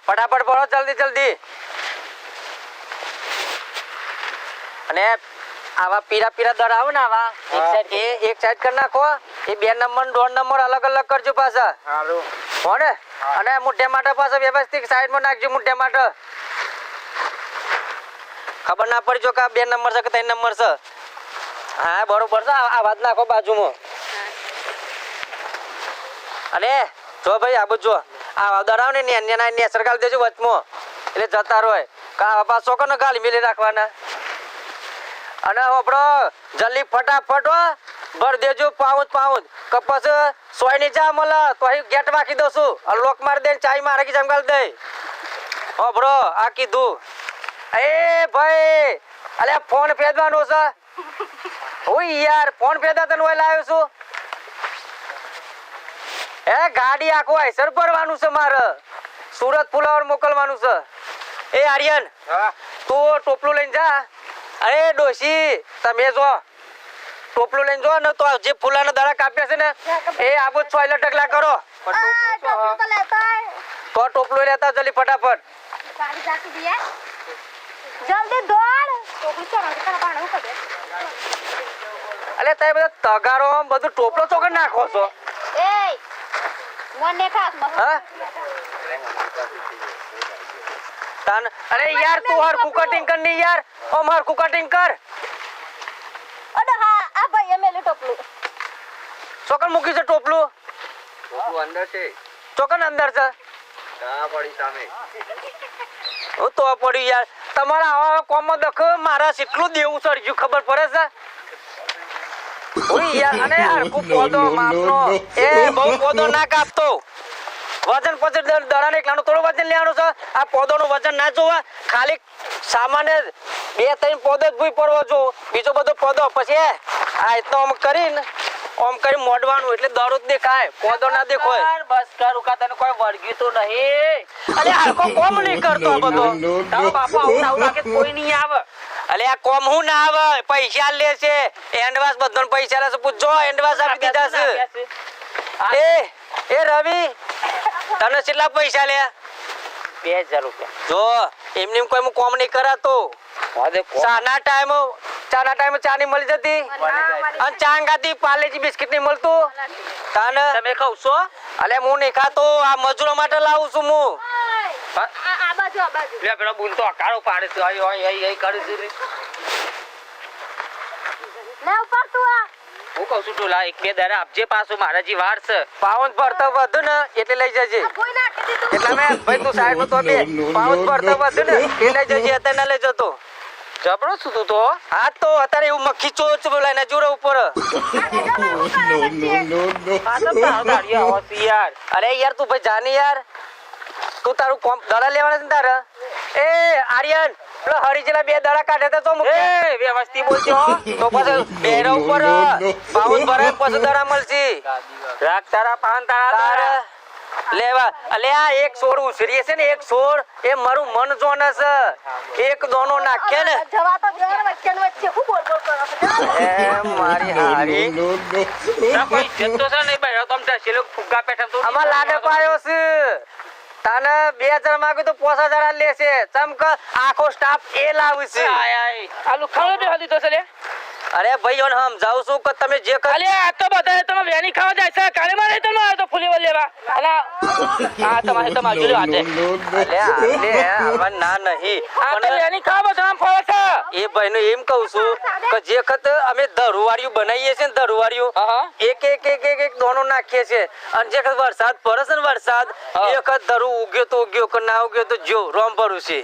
ફટાફટ પડો જલ્દી જલ્દી અને આવા પીરા પીરા દર આવે ને આવા એક સાઈડ કરી નાખો એ 2 નંબર 2 નંબર અલગ અલગ કરજો પાછા સારું હો ને અને મુઠ્ઠે માટે પાછા વ્યવસ્થિત સાઈડમાં નાખજો મુઠ્ઠે માટે ખબર ના પડી જો કે 2 નંબર છે કે 3 નંબર છે હા બરોબર છે આ વાત નાખો બાજુમાં અને જો ભાઈ આ બધું આ દરાવ ને ને સરકાર દેજો વચમાં એટલે જતા રોય કા પાછો કોને ગાલી મેલી રાખવાના અને આપણો જલ્દી ફટાફટ ભર દેજો પાઉચ કપાસ સોય ની ચા મળે તો અહીં ગેટ વાકી દઉં છું લોક મારી દે ચાય મારે કે જમગાલ દે આપણો આ કીધું એ ભાઈ અલે ફોન ફેદવાનો છે ઓય યાર ફોન ફેદા તને ઓય લાવ્યો છું એ ગાડી આખો આઈસર ભરવાનું છે મારે સુરત ફુલાવર મોકલવાનું છે એ આર્યન તું ટોપલું લઈને જા અરે ડોશી તમે જો ટોપલું લઈને જો ને તો જે ફૂલાના દાડા કાપ્યા છે ને એ આબો 6 ટકલા કરો તો ટોપલું લેતા જલ્દી ફટાફટ જલ્દી દોડ ટોપલું ચરો કરવાનું કદે અલે તે બધા તગારો બધું ટોપલો ચોકર નાખો છો એ મને ખાસ હા તાન અરે યાર તું હરખું કટિંગ કર ની યાર ઓમ હરખું કટિંગ કર અડ હા આ ભાઈ એમેલે ટોપલું ચોકર મૂકી છે ટોપલું અંદર છે ચોકર અંદર છે કા પડી સામે ઓ તો પડી યાર તમારા આવા કોમ દખ મારા કેટલું દેવું સર્જ્યું ખબર પડે છે ઓય યાર અને હરખું પોદો માપનો એ બહુ પોદો ના કાપતો વજન પછી દડાને એકલાનો થોડો વજન લેવાનો છે આ પોદોનું વજન ના જોવા ખાલી સામાન્ય 2-3 પોદો જ ભૂઈ પડવો જો બીજો બધો પોદો પછી આ તો આમ કરીને ઓમ કરી મોડવાનું એટલે દડો જ દેખાય પોદો ના દેખાય બસ કરું કા તને કોઈ વળગ્યું તો નહીં અલે આખો કોમ નહીં કરતો આ બધો તારો બાપુ આવું લાગે કોઈ નહીં આવે અલે આ કોમ હું ના આવે પૈસા લે છે એન્ડવાસ બધાને પૈસા લે છે પૂછજો એન્ડવાસ આપી દીધા છે એ રવિ તને કેટલા પૈસા લે 2000 રૂપિયા જો એમને કોઈ હું કોમ નહીં કરાતો ચાના ટાઈમ ચા ની મળી જતી અને ચા ગાતી પાર્લેજી બિસ્કિટ નહીં મળતું તાને તમે ખાવ છો અલે હું નહીં ખાતો આ મજૂરો માટે લાવું છું હું આ બાજુ લે પેલો બુલ તો અકાળો પાડે છે આય આય આય કરે છે લે ઉપર તું આ હું કહું છું ટોલા 1-2 દાડા આપજે પાછું મારા જી વાર છે પાવન ભરતા વધુ ને એટલે લઈ જજે કોઈ નાખી દીધું એટલે મેં ભાઈ તું સાઈડ માં તો બે પાવન ભરતા વધુ ને એ લઈ જજે અત્યારે ના લઈ જતો જબરો છું તું તો હા તો અત્યારે એવું મક્ખી ચોચ બોલાય જોરા ઉપર યાર અરે યાર તું ભાઈ જાની યાર તું તારું કોમ દડા લેવાના છે તારે એ આર્યન પેલો હરીજેલા 2 દડા કાઢે તો મૂકે એ વ્યવસ્થિત બોલજો તો પછી બેરા ઉપર પાવન ભરાય પછી દડા મળશે રાખ તારા પાન તારા લેવા અલે આ એક છોડ ઉછરીએ છે ને એક છોડ એ મારું મન જોને છે એક દોનો નાખે ને જવા તો ઘર વચ્ચે હું બોલ કરો એ મારી હારી ના કોઈ જતો છે નહીં ભાઈ તમ તે શેલો ફુગ્ગા પેઠા તો અમાર લાડે પાયો છે તાને 2000 માંગે તો 5000 લેશે ચમક આખો સ્ટાફ એ લાવી છે આય આય આલુ ખાવા બે હદી તો છે લે અરે ભાઈ ઓન હમ જાઉં છું કે તમે જે કર અલે આ તો બધા તમે વેની ખાવા જાય છે કાલે મારે તો મારે તો ફૂલી લેવા અલા આ તમારે તો માજુ આતે અલે આલે ના નહીં આ તો વેની ખાવા તો આમ ફળ છે એ ભાઈ નું એમ કહું છું કે જે ખત અમે દરુવાળિયું બનાવીએ છે ને દરુવાળિયું એક દોનો નાખીએ છે અને જે ખત વરસાદ પડે છે ને વરસાદ એ ખત દરુ ઉગ્યો તો ઉગ્યો કે ના ઉગ્યો તો જો રોમ ભરું છે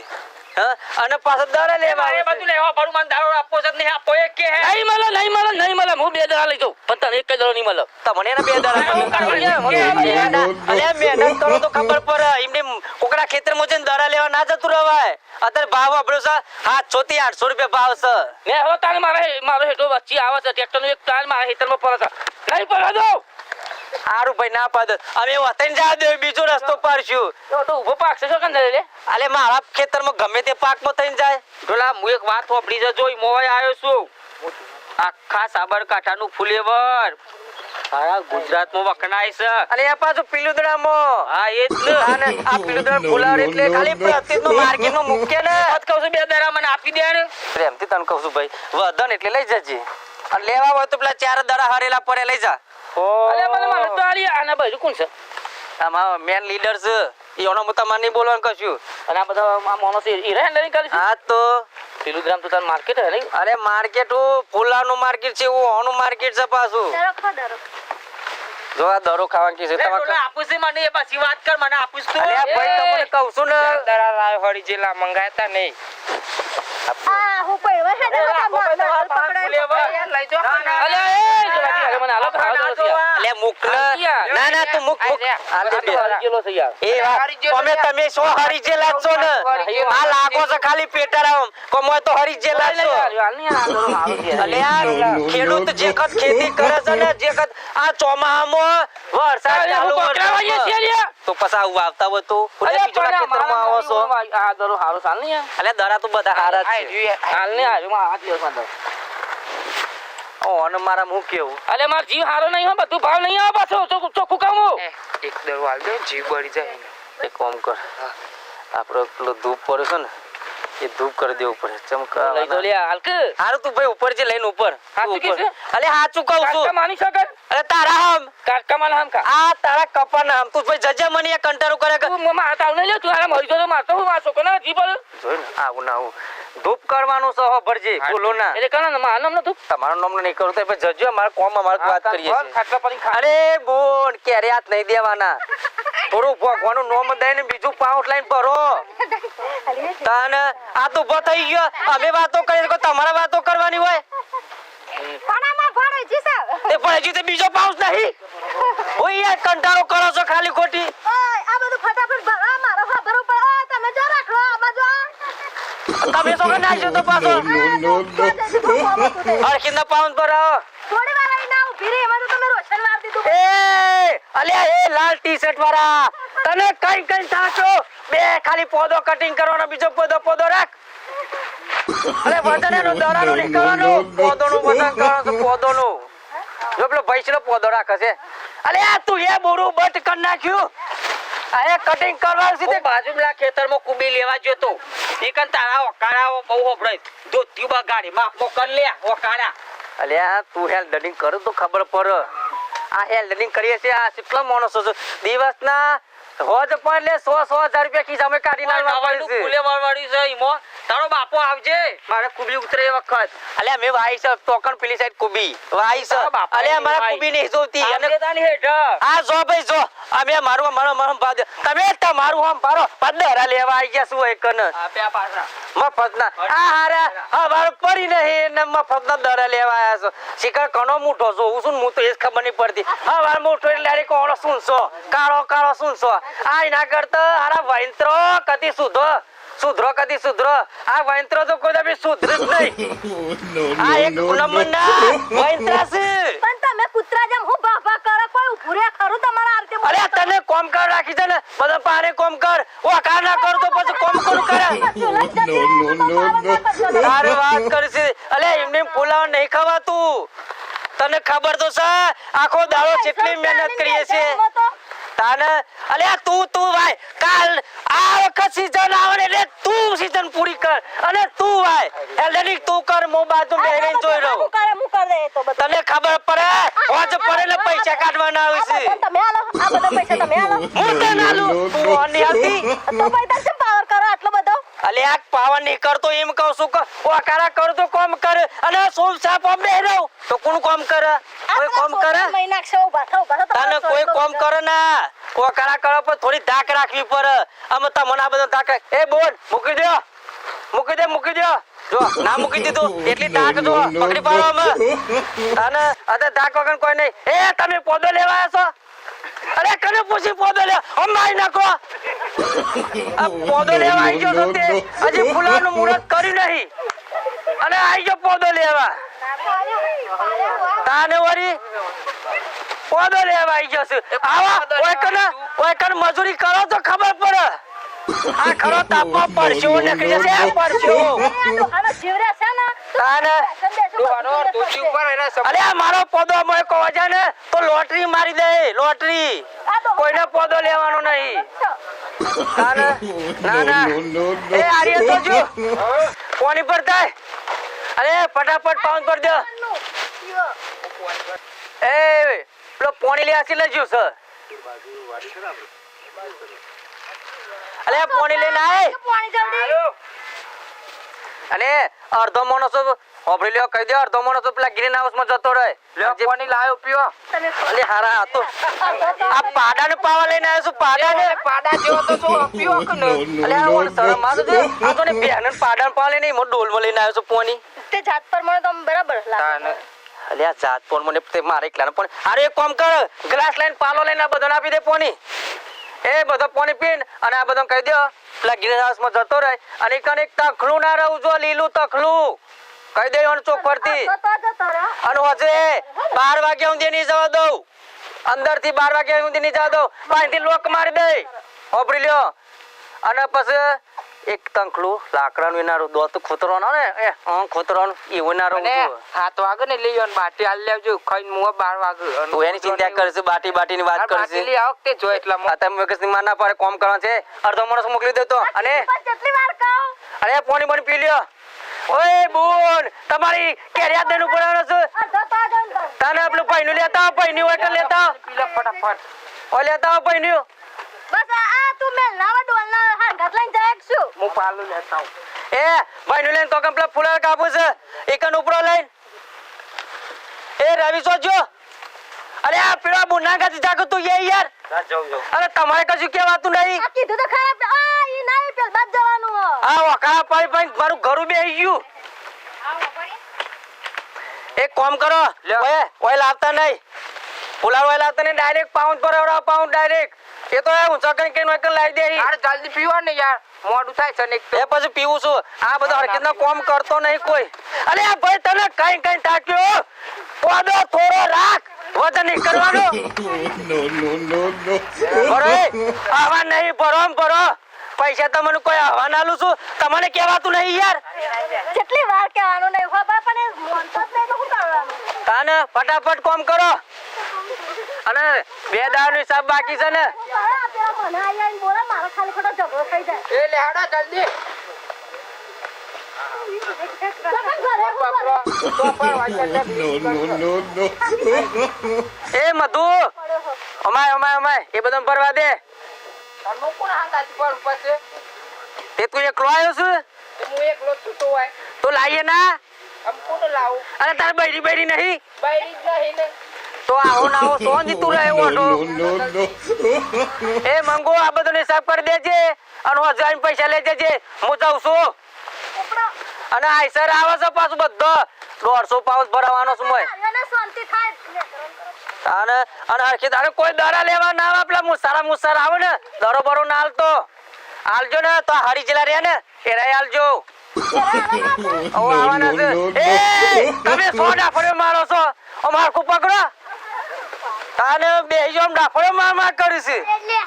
અને પાછો દડા લેવા એ બધું લેવા ભરું મને દાડો આપો છે નહીં આપો એક કે હે નહીં મળે હું 2 દડા લઈ જાઉં પણ તને એક દડો નહીં મળે તમને એના 2 દડા અલે મહેનત કરો તો ખબર પડે એમને કોકરા ખેતરમાં જઈને દડા લેવા ના જતું રવાય અત્યારે ભાવ આપણો છે 700 થી 800 રૂપિયા ભાવ છે ને હવે તારે મારો હેઠો વચ્ચે આવે છે ટ્રેક્ટર નું એક તાર મારા ખેતરમાં પડે છે નહીં પડે દો હારું ભાઈ ના પાડ અમે વતન જા દે બીજો રસ્તો પાડશું તો ઉભો પાક છે કે લે અલે મારા ખેતરમાં ગમે તે પાકમાં થઈને જાય ઢોલા હું એક વાત વાપરી જજો મોય આવ્યો છું આખા સાબરકાંઠાનું ફુલેવર સારા ગુજરાતમાં વખણાય છે. અને એ પાછું પીલુદડામાં હા એ જ ને. અને આ પીલુદડા ફુલાર એટલે ખાલી પ્રતિદમાં માર્કેટમાં મૂકે ને મત કહું છું 2 દરા મને આપી દે ને. પ્રેમથી તને કહું છું ભાઈ વધન એટલે લઈ જજે અને લેવા હોય તો પેલા 4 દડા હરેલા પડે લઈ જા અલે મને મારે તો આલી આના બાજુ કોણ છે? આમાં મેન લીડર છે એનો હું તમારે નહીં બોલવાનું કશું અને આ બધા આ માણસો ઈ રહે ને કરી છે. હા તો પેલું ગ્રામ તો તાર માર્કેટ હે નહીં? અરે માર્કેટ ફૂલાનું માર્કેટ છે એવું ઓનું માર્કેટ છે પાછું ડરો જો આ દરો ખાવાનું કે છે લે તમારે ડોલા આપું છે મને એ પાછી વાત કર મને આપું તું. અરે આ ભાઈ તમને કહું છું ને દરા રાય હળી જેલા મંગાયતા નહીં. આ હું પડવા હે ને લઈ જો. અલે એ જોલાજી અરે મને હાલો તો હાલો તો યાર. અલે મુક ના ના તું મુક મુક આ તો હળી જેલો છે યાર. એ વાત તમે સો હરી જેલા જ છો ને આ લાગો છે ખાલી પેટરામ કોમો તો હરી જેલા છો હાલ નહીં આ દરો હાલો છે. અલે આ ખેડૂત જે ખત ખેતી કરે છે ને જે ખત આ ચોમાહામાં વરસાદ ચાલુ પકડાવાઈએ છે લ્યા. તો પછી આવું આવતા હોય તો અરે બીજા ખેતરમાં આવો છો આ દરો હાલો ચાલ નહીં યાર. અલે દરા તો બધા હારા જ છે હાલ નહીં આવ્યો માં હાથ લેવો માં. ઓન મારા હું કેવું અલે માર જીવ હારો નહીં હો બધું ભાવ નહીં આવે પાછો ચોખ્ખું કામો. એક દરો હાલ દે જીવ બળી જાય. એક કામ કર આપણો પેલો ધૂપ પડે છે ને એ ધૂપ કરી દેવું પડે ચમકા લઈ દો લ્યા હાલ કે. હારું તું ભાઈ ઉપર જે લઈને ઉપર હાચું ઉપર. કીધું? અલે હાચું કહું કાકા છું માની શકે? અરે તારા હમ કાકા માન હમ કા. આ તારા કપાના હમ તું ભાઈ જજે મને એ કંટાળો કરે કે તું મમ્મા હાથ આવ નહીં લે તું હારા મરી જો મારતો હું મારતો કોના જીવ પર. જોઈ ને આવું ના આવું ધૂપ કરવાનું છે હો ભરજી બોલો ના એટલે કના માં નામ ન તું. તમારું નામ નહીં કરું તો ભાઈ જજો મારા કોમ માં મારે વાત કરીએ છીએ ખાટલા પર ખા. અરે બોન ક્યારે હાથ નહીં દેવાના થોડું ભગવાનનું નામ દઈને બીજું પાઉટ લાઈન ભરો તને આ તો ઉભો થઈ ગયો અમે વાતો કરીએ તો તમારે વાતો કરવાની હોય કોનામાં ભણે જી સાહેબ તે પણ હજી તો બીજો પાઉસ નહીં ઓય યાર કંટાળો કરો છો ખાલી ખોટી ઓય આ બધું ફટાફટ ભરો મારો ખબર ઉપર તમે જો રાખો આમાં જો તમે તો નાખજો તો પાછો હરખીના પાઉન્ડ પર આવો થોડી વાર આઈ ના ઉભી રહી એમાં તો તમે રોશન વાર દીધું એ અલ્યા એ લાલ ટી-શર્ટ વાળા તને કઈ કઈ થાચો બે ખાલી પોદો કટિંગ કરવાનો બીજો પોદો રાખ અરે વજનનો દરાનો નીકળવાનો પોદોનું વજન કરવાનો પોદોનું જો પેલો ભૈંસનો પોદો રાખે છે અલ્યા તું એ બોરું બટ કર નાખ્યું આ કટિંગ કરવાનું સીધે બાજુના ખેતરમાં કુબી લેવા ગયો તો એકન તારા ઓકાળાઓ બહુ હોપડે ધોતી બગાડી માપ મોકલ લે ઓકાળા. અલ્યા તું હેલ્ડિંગ કરું તો ખબર પડે આ હેલ્ડિંગ કરીએ છે આ કેટલા માણસો છે દિવસના હોજ પણ લે 100,000 રૂપિયા ખિસ્સામાં કાઢી નાખવા પડે છે ફૂલે વળવાડી છે ઈમો તારો બાપો આવજે મારે કુબી ઉતરે એ વખત. અલ્યા મે વાઈ છે ટોકન પેલી સાઈડ કુબી વાઈ છે અલ્યા મારા કુબી નહીં જોતી અને તાની હેઠ આ જો ભાઈ જો અમે મારું ભાદ તમે તમારું આમ પારો પદરા લેવા આવી ગયા શું એકન આપ્યા પાછા મફતના આ હારા હવાર પડી નહીં ને મફતના દરા લેવા આયા છો શિકાર કનો મૂઠો છો હું શું હું તો એ જ ખબર નહીં પડતી હવાર મૂઠો એટલે અરે કોણો સુનસો કાળો સુનસો આ ના કરતા હારા વૈંત્રો કદી સુધરો કદી સુધરો આ વૈંત્રો તો કોઈ દે સુધર જ નહીં આ એક નંબરના વૈંત્રા છે પણ તમે કૂતરા જેમ હું ભાભા કરો કોઈ ઉભું રે ખરું તમારા આરતી અરે તને કોમ કર રાખી છે ને બધા પારે કોમ કર ઓ કા ના કર તો પછી કોમ કરું કરે તારે વાત કરશે અલે એમને ફુલાવા નહીં ખવાતું તને ખબર તો છે આખો દાડો કેટલી મહેનત કરીએ છે તાને અલે તું ભાઈ કાલ આ વખત સીઝન આવે એટલે તું સીઝન પૂરી કર અને તું ભાઈ એલડી તું કર મો બાજુ બેહીને જોઈ રહ્યો હું કર દે તો બધું તને ખબર પડે હોજ પડે ને પૈસા કાઢવાના આવે છે તમે આલો આ બધા પૈસા તમે આલો હું તને આલું તું ઓની હતી તો ભાઈ તમે પાવર કરો આટલો બધો અલે આ પાવર નહીં કરતો એમ કહું છું કે ઓકાળા કર તો કોમ કર અને સોમ સાપ આમ બેહી રહો તો કોણ કોમ કરે કોઈ કોમ કરે મહિના ક્ષ ઉભા થો તને કોઈ કોમ કરે ના ઓકાળા કરો પર થોડી ધાક રાખવી પડે અમે તમને આ બધો ધાક એ બોન મૂકી દે જો ના મૂકી દીધું એટલી ધાક જો પકડી પાડો અમે અને અરે ધાક વગર કોઈ નહીં એ તમે પોદો લેવા આવ્યા છો અરે કને પૂછી પોદો લે અમાઈ નાખો આ પોદો લેવા આવી ગયો તો તે હજી ફૂલાનું મુહૂર્ત કર્યું નહીં અને આવી ગયો પોદો લેવા તાને વરી પોદો લેવા આવી ગયો છે આવા ઓય કન મજૂરી કરો તો ખબર પડે આ ખરો તાપમાં પડશો નીકળી જશે પડશો આ તો હાલો જીવરે છે ને તાને અરે આ મારો પોદો મોય કહો છે ને તો લોટરી મારી દે લોટરી કોઈને પોદો લેવાનો નહીં તાને ના ના એ આર્ય તો જો કોની પર થાય અરે ફટાફટ પાઉન્ડ પર દે એ પેલો પોણી લે આસી લેજો સર અરે પોણી લઈને આય અને અડધો માણસો ઓપરી લ્યો કહી દે અડધો માણસો પેલા ગ્રીન હાઉસ માં જતો રહે લ્યો પાણી લાયો પીવો અલે હારા હતો આ પાડાને પાવા લઈને આવ્યો છું પાડાને પાડા જેવો તો શું પીવો કે ન અલે આ ઓર સર મારું દે આ તો ને બેહન પાડાને પાવા લઈને મો ડોલ માં લઈને આવ્યો છું પોની તે જાત પર મને તો બરાબર લાગે અલે આ જાત પોન મને તે મારે એકલાને પણ અરે એક કામ કર ગ્લાસ લઈને પાલો લઈને આ બધાને આપી દે પોની એ બધો પાણી પીન અને આ બધો કહી દો પેલા ગ્રીન હાઉસ માં જતો રહે અને કને તખલું ના રહું જો લીલું તખલું કહી દે ઓન ચોક પરથી અને હોજે 12 વાગ્યા સુધી નહીં જવા દઉં અંદર થી 12 વાગ્યા સુધી નહીં જવા દઉં પાણીથી લોક મારી દે હોપરી લ્યો અને પછી એક તંખલું લાકડાનું એનારું દોત ખોતરવાનો ને એ ખોતરવાનું એવું નારું 7 વાગે ને લઈ આવન બાટી આલ લેવજો ખાઈને મુવા 12 વાગે તું એની ચિંતા કરશે બાટી ની વાત કરશે બાટી લઈ આવ કે જો એટલા આ તમે વગસની માર ના પાડે કામ કરવાનું છે અડધો માણસ મોકલી દેતો અને કેટલી વાર કહું અરે પાણી બની પી લ્યો ઓય બોન તમારી કેરિયા દેનું પડવાનો છે તને આપણું પૈનું લેતા પૈની હોય તો લેતા પીલા ફટાફટ ઓ લેતા પૈનું બસ આ તું મેલ નાવા ડોલના હાંગત લઈને જાય છું હું પાલું લેતા હું એ પૈનું લઈને તો કમ્પ્લે ફૂલા કાપુ છે એકન ઉપરો લઈને એ રવિ સોજો અરે આ પેલા બુના ગાતી જાગો તું એ યાર જાવ અરે તમારે કશું કહેવાતું નહીં આ કીધું તો ખરાબ આ ઈ નહીં પેલ બાદ જવાનું આ વકા પાઈ મારું ઘરું બેહી ગયું એક કામ કરો ઓય ઓય લાવતા નહીં ફુલાર ઓય લાવતા નહીં ડાયરેક્ટ પાઉન્ડ પર આવડા પાઉન્ડ ડાયરેક્ટ એ તો ઊંચા કરીને કે નોકર લાવી દે યાર જલ્દી પીવો ને યાર મોડું થાય છે ને એક તો એ પછી પીવું છું આ બધો હરકતનો કામ કરતો નહીં કોઈ અરે આ ભાઈ તને કઈ ટાક્યો પોદો થોડો રાખ વજન નહીં કરવાનો બરો આવા નહીં ભરો પૈસા તમને કોઈ આવા નાલું છું તમને કહેવાતું નહીં યાર કેટલી વાર કહેવાનું નહીં હો બાપા પણ મોનતો જ નહીં તો શું કરવાનું તાને ફટાફટ કામ કરો અને 2 દાવનો હિસાબ બાકી છે ને પેલા મને આઈને બોલે મારો ખાલી ખોટો ઝઘડો થઈ જાય એ લે હાડા જલ્દી એ મધુ અમાય એ બધું ભરવા દે તને કોણ હાંગાતી પર પછી તે તું એકલો આવ્યો છે હું એકલો છું તો હોય તો લાવીએ ના આમ કોણ લાવું અરે તારે બૈરી નહીં બાયરી જ નહીં ને તો આવો ના આવો સોન જીતું રહે ઓટો એ મંગો આ બધો હિસાબ કરી દેજે અને હજાર પૈસા લઈ જજે હું જાઉં છું અને આઈસર આવે છે પાછું બધો 150 પાઉન્ડ ભરાવાનો છું મોય શાંતિ થાય અને હરખી તારે કોઈ દરા લેવા ના આવે પેલા મુસારા આવે ને દરો બરો ના હાલતો હાલજો ને તો હરી જલા રહ્યા ને એ રહી હાલજો આવવાના છે એ તમે સો ડાફડે મારો છો અમારખું પકડો તાને બેહી જો ડાફડે માર કર્યું છે એટલે